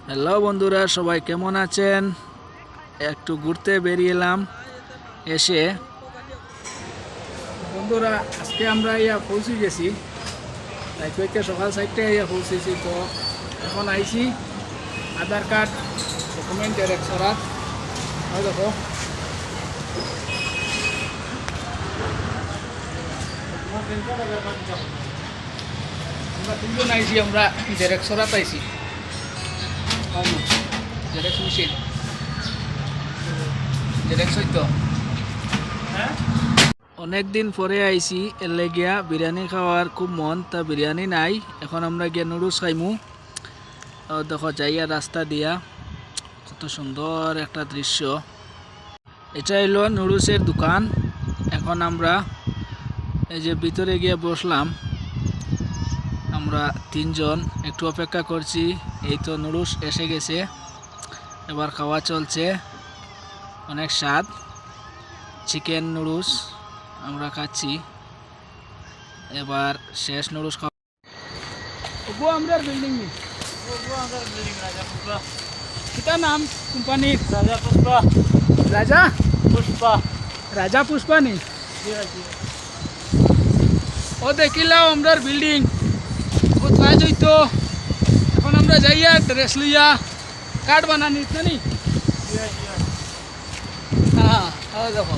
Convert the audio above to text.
Hello বন্ধুরা, সবাই কেমন আছেন? একটু ঘুরতে বেরিয়েলাম। এসে বন্ধুরা, আজকে আমরা পৌঁছে গেছি। তাই সকাল 4টায় পৌঁছেছি। তো এখন আইছি আধার কার্ড ডকুমেন্ট জেরক্স করার। দেখো আমরা তিনজন আইছি, আমরা জেরক্স করাতে আইছি। জেরক্স মেশিন জেরক্স হইতো। অনেক দিন পরে আইছি, এর লাগিয়া বিরিয়ানি খাওয়ার খুব মন। তা বিরিয়ানি নাই, এখন আমরা গিয়ে নুডলস খাইমু। দেখো যাইয়া রাস্তা দিয়া কত সুন্দর একটা দৃশ্য। এটা হইলো নুডলসের দোকান। এখন আমরা এই যে ভিতরে গিয়ে বসলাম। আমরা তিনজন একটু অপেক্ষা করছি। এই তো নুডলস এসে গেছে, এবার খাওয়া চলছে। অনেক স্বাদ চিকেন নুডলস আমরা খাচ্ছি। এবার শেষ নুডলস খাওয়া। আমরা বিল্ডিং কিতা নাম কোম্পানির? রাজা পুষ্পা। রাজা পুষ্পা। রাজা পুষ্পা নি? ও দেখিলাম আমরা বিল্ডিং কোথায় যাইতো। এখন আমরা যাইয়া ড্রেস লইয়া কার্ড বানানি নি। হ্যাঁ দেখো